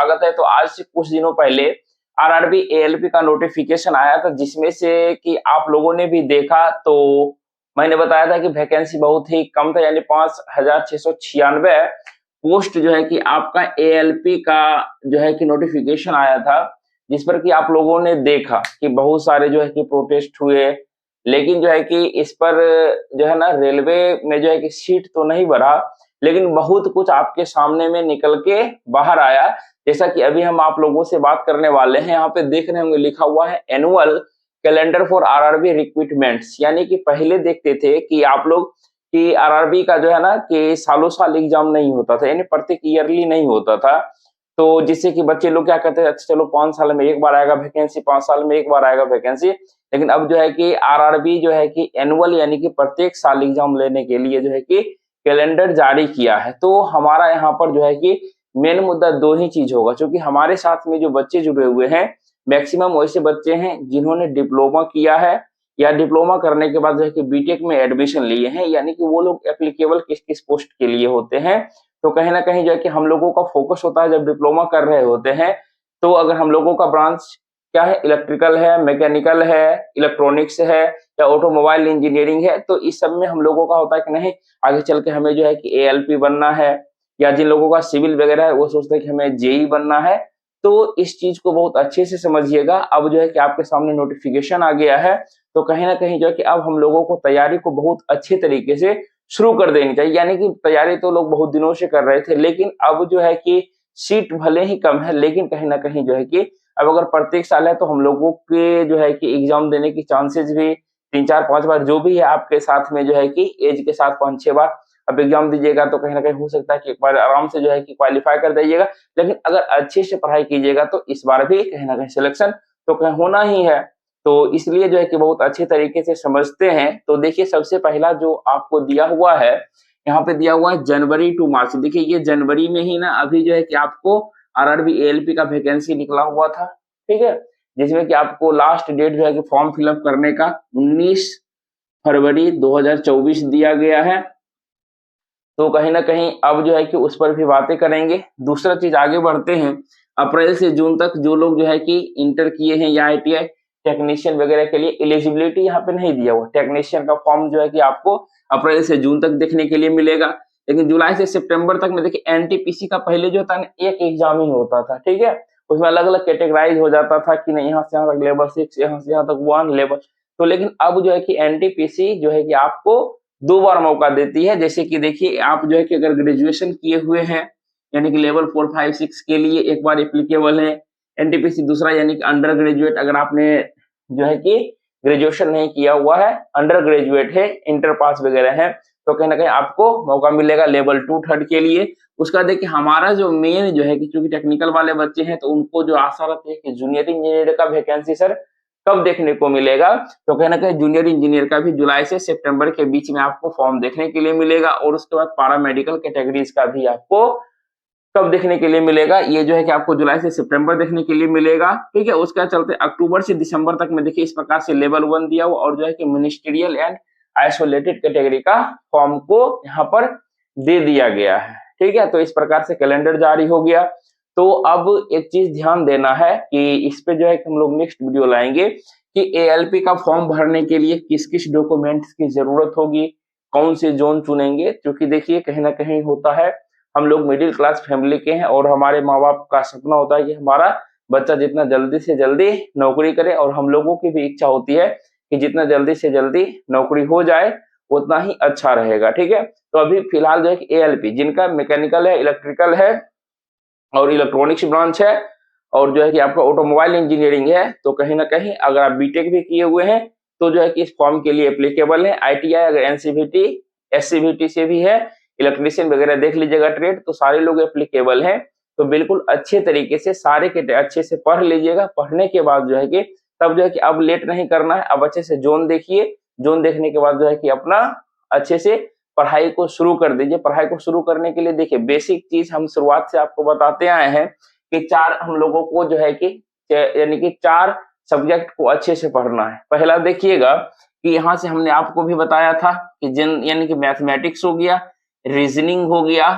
स्वागत है। तो आज से कुछ दिनों पहले आरआरबी एएलपी का नोटिफिकेशन आया था, जिसमें से कि आप लोगों ने भी देखा। तो मैंने बताया था कि वैकेंसी बहुत ही कम था, यानी 5,696 पोस्ट जो है कि आपका एएलपी का जो है कि नोटिफिकेशन आया था, जिस पर कि आप लोगों ने देखा कि बहुत सारे जो है कि प्रोटेस्ट हुए। लेकिन जो है कि इस पर जो है ना, रेलवे में जो है कि सीट तो नहीं बढ़ा, लेकिन बहुत कुछ आपके सामने में निकल के बाहर आया। जैसा कि अभी हम आप लोगों से बात करने वाले हैं, यहाँ पे देख रहे होंगे लिखा हुआ है annual calendar for RRB recruitments. यानी कि पहले देखते थे कि आप लोग कि आरआरबी का जो है ना कि सालों साल एग्जाम नहीं होता था, यानी प्रत्येक ईयरली नहीं होता था। तो जिससे कि बच्चे लोग क्या कहते हैं, अच्छा चलो 5 साल में एक बार आएगा वैकेंसी, 5 साल में एक बार आएगा वैकेंसी। लेकिन अब जो है कि आरआरबी जो है कि एनुअल यानी कि प्रत्येक साल एग्जाम लेने के लिए जो है कि कैलेंडर जारी किया है। तो हमारा यहाँ पर जो है कि मेन मुद्दा दो ही चीज होगा, क्योंकि हमारे साथ में जो बच्चे जुड़े हुए हैं मैक्सिमम वैसे बच्चे हैं जिन्होंने डिप्लोमा किया है या डिप्लोमा करने के बाद जो है कि बीटेक में एडमिशन लिए हैं, यानी कि वो लोग एप्लीकेबल किस किस पोस्ट के लिए होते हैं। तो कहीं ना कहीं जो है कि हम लोगों का फोकस होता है जब डिप्लोमा कर रहे होते हैं, तो अगर हम लोगों का ब्रांच क्या है, इलेक्ट्रिकल है, मैकेनिकल है, इलेक्ट्रॉनिक्स है या ऑटोमोबाइल इंजीनियरिंग है, तो इस सब में हम लोगों का होता है कि नहीं आगे चल के हमें जो है कि एएलपी बनना है, या जिन लोगों का सिविल वगैरह है वो सोचते हैं कि हमें जेई बनना है। तो इस चीज को बहुत अच्छे से समझिएगा। अब जो है कि आपके सामने नोटिफिकेशन आ गया है, तो कहीं ना कहीं जो है कि अब हम लोगों को तैयारी को बहुत अच्छे तरीके से शुरू कर देनी चाहिए। यानी कि तैयारी तो लोग बहुत दिनों से कर रहे थे, लेकिन अब जो है कि सीट भले ही कम है, लेकिन कहीं ना कहीं जो है कि अब अगर प्रत्येक साल है तो हम लोगों के जो है कि एग्जाम देने की चांसेस भी 3 4 5 बार जो भी है आपके साथ में जो है कि एज के साथ 5 6 बार अब एग्जाम दीजिएगा, तो कहीं ना कहीं हो सकता है कि एक बार आराम से जो है कि क्वालिफाई कर जाइएगा। लेकिन अगर अच्छे से पढ़ाई कीजिएगा तो इस बार भी कहीं ना कहीं सिलेक्शन तो कहीं होना ही है। तो इसलिए जो है कि बहुत अच्छे तरीके से समझते हैं। तो देखिए सबसे पहला जो आपको दिया हुआ है, यहाँ पे दिया हुआ है जनवरी टू मार्च। देखिए ये जनवरी में ही ना अभी जो है कि आपको आरआरबी एएलपी का वैकेंसी निकला हुआ था, ठीक है, जिसमें कि आपको लास्ट डेट जो है कि फॉर्म फिलअप करने का 19 फरवरी 2024 दिया गया है। तो कहीं ना कहीं अब जो है कि उस पर भी बातें करेंगे। दूसरा चीज आगे बढ़ते हैं, अप्रैल से जून तक जो लोग जो है कि इंटर किए हैं या आईटीआई टेक्नीशियन वगैरह के लिए एलिजिबिलिटी यहाँ पे नहीं दिया हुआ। टेक्नीशियन का फॉर्म जो है कि आपको अप्रैल से जून तक देखने के लिए मिलेगा। लेकिन जुलाई से सितंबर तक में देखिए एनटीपीसी का पहले जो था ना एक एग्जाम ही होता था, ठीक है, उसमें अलग अलग कैटेगराइज हो जाता था कि नहीं यहाँ से यहाँ तक लेवल 6, यहाँ से यहाँ तक 1 लेवल। तो लेकिन अब जो है कि एनटीपीसी जो है कि आपको 2 बार मौका देती है। जैसे कि देखिए आप जो है कि अगर ग्रेजुएशन किए हुए हैं यानी कि लेवल 4 5 6 के लिए एक बार एप्लीकेबल है एनटीपीसी। दूसरा यानी कि अंडर ग्रेजुएट, अगर आपने जो है कि ग्रेजुएशन नहीं किया हुआ है, अंडर ग्रेजुएट है, इंटर पास वगैरह है, तो कहीं ना कहीं आपको मौका मिलेगा लेवल 2 थर्ड के लिए। उसका देखिए हमारा जो मेन जो है कि चूंकि टेक्निकल वाले बच्चे हैं तो उनको जो आशा रहती है कि जूनियर इंजीनियर का वैकेंसी सर कब देखने को मिलेगा, तो कहीं ना कहीं जूनियर इंजीनियर का भी जुलाई से सितंबर के बीच में आपको फॉर्म देखने के लिए मिलेगा। और उसके बाद पैरामेडिकल कैटेगरीज का भी आपको कब देखने के लिए मिलेगा, ये जो है कि आपको जुलाई से सितंबर देखने के लिए मिलेगा, ठीक है। उसके चलते अक्टूबर से दिसंबर तक में देखिए इस प्रकार से लेवल 1 दिया हुआ और जो है कि मिनिस्ट्रियल एंड आइसोलेटेड कैटेगरी का फॉर्म को यहाँ पर दे दिया गया है, ठीक है। तो इस प्रकार से कैलेंडर जारी हो गया। तो अब एक चीज ध्यान देना है कि इस पे जो है कि हम लोग नेक्स्ट वीडियो लाएंगे कि एएलपी का फॉर्म भरने के लिए किस किस डॉक्यूमेंट्स की जरूरत होगी, कौन से जोन चुनेंगे। क्योंकि देखिए कहीं ना कहीं होता है हम लोग मिडिल क्लास फैमिली के हैं और हमारे माँ बाप का सपना होता है कि हमारा बच्चा जितना जल्दी से जल्दी नौकरी करे, और हम लोगों की भी इच्छा होती है कि जितना जल्दी से जल्दी नौकरी हो जाए उतना ही अच्छा रहेगा, ठीक है। तो अभी फिलहाल जो है कि एएलपी जिनका मैकेनिकल है, इलेक्ट्रिकल है और इलेक्ट्रॉनिक्स ब्रांच है और जो है कि आपका ऑटोमोबाइल इंजीनियरिंग है, तो कहीं ना कहीं अगर आप बीटेक भी किए हुए हैं तो जो है कि इस फॉर्म के लिए एप्लीकेबल है। आईटीआई अगर एनसीवीटी एससीवीटी से भी है, इलेक्ट्रीशियन वगैरह देख लीजिएगा ट्रेड, तो सारे लोग एप्लीकेबल हैं। तो बिल्कुल अच्छे तरीके से सारे के अच्छे से पढ़ लीजिएगा। पढ़ने के बाद जो है कि तब जो है कि अब लेट नहीं करना है, अब अच्छे से जोन देखिए, जोन देखने के बाद जो है कि अपना अच्छे से पढ़ाई को शुरू कर दीजिए। पढ़ाई को शुरू करने के लिए देखिए बेसिक चीज हम शुरुआत से आपको बताते आए हैं कि 4 हम लोगों को जो है कि यानी कि 4 सब्जेक्ट को अच्छे से पढ़ना है। पहला देखिएगा कि यहाँ से हमने आपको भी बताया था कि यानी कि मैथमेटिक्स हो गया, रीजनिंग हो गया,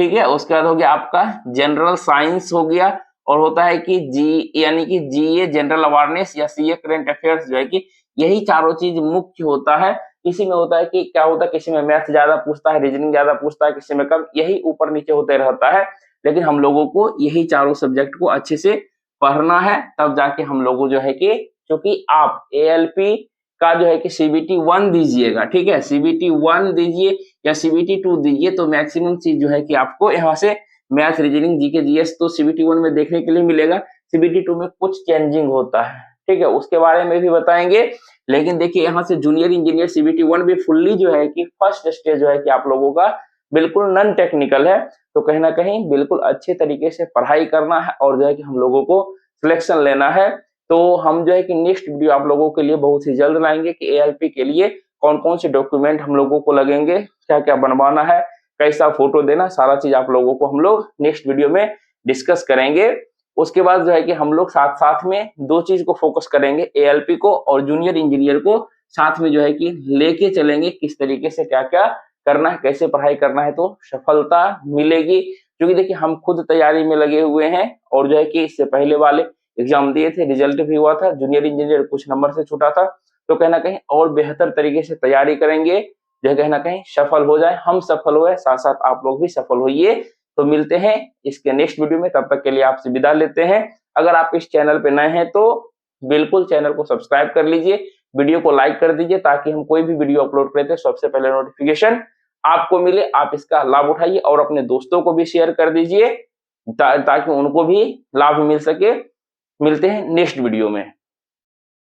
ठीक है। उसके बाद हो गया आपका जनरल साइंस हो गया, और होता है कि जी यानी कि जीए जनरल अवेयरनेस या सीए करंट अफेयर्स, जो है कि यही चारों चीज मुख्य होता है। किसी में होता है कि क्या होता है, किसी में मैथ ज्यादा पूछता है, रीजनिंग ज्यादा पूछता है, किसी में कम, यही ऊपर नीचे होते रहता है। लेकिन हम लोगों को यही चारों सब्जेक्ट को अच्छे से पढ़ना है, तब जाके हम लोगों जो है कि, क्योंकि आप एएलपी का जो है कि सीबीटी 1 दीजिएगा, ठीक है, सीबीटी 1 दीजिए या सीबीटी 2 दीजिए, तो मैक्सिमम चीज जो है कि आपको यहाँ से मैथ, रीजनिंग, जीके, जीएस तो सीबीटी 1 में देखने के लिए मिलेगा। सीबीटी 2 में कुछ चेंजिंग होता है, ठीक है, उसके बारे में भी बताएंगे। लेकिन देखिए यहाँ से जूनियर इंजीनियर सीबीटी 1 भी फुल्ली जो है कि फर्स्ट स्टेज जो है कि आप लोगों का बिल्कुल नॉन टेक्निकल है, तो कहीं ना कहीं बिल्कुल अच्छे तरीके से पढ़ाई करना है और जो है कि हम लोगों को सिलेक्शन लेना है। तो हम जो है कि नेक्स्ट वीडियो आप लोगों के लिए बहुत ही जल्द लाएंगे कि एएलपी के लिए कौन कौन से डॉक्यूमेंट हम लोगों को लगेंगे, क्या क्या बनवाना है, कैसा फोटो देना, सारा चीज आप लोगों को हम लोग नेक्स्ट वीडियो में डिस्कस करेंगे। उसके बाद जो है कि हम लोग साथ साथ में दो चीज को फोकस करेंगे, एएलपी को और जूनियर इंजीनियर को साथ में जो है कि लेके चलेंगे, किस तरीके से क्या क्या करना है, कैसे पढ़ाई करना है, तो सफलता मिलेगी। क्योंकि देखिए हम खुद तैयारी में लगे हुए हैं और जो है कि इससे पहले वाले एग्जाम दिए थे, रिजल्ट भी हुआ था, जूनियर इंजीनियर कुछ नंबर से छूटा था, तो कहीं ना कहीं और बेहतर तरीके से तैयारी करेंगे, जो कहीं ना कहीं सफल हो जाए, हम सफल हुए, साथ साथ आप लोग भी सफल होइए। तो मिलते हैं इसके नेक्स्ट वीडियो में, तब तक के लिए आपसे विदा लेते हैं। अगर आप इस चैनल पे नए हैं तो बिल्कुल चैनल को सब्सक्राइब कर लीजिए, वीडियो को लाइक कर दीजिए, ताकि हम कोई भी वीडियो अपलोड करें तो सबसे पहले नोटिफिकेशन आपको मिले, आप इसका लाभ उठाइए और अपने दोस्तों को भी शेयर कर दीजिए ताकि उनको भी लाभ मिल सके। मिलते हैं नेक्स्ट वीडियो में।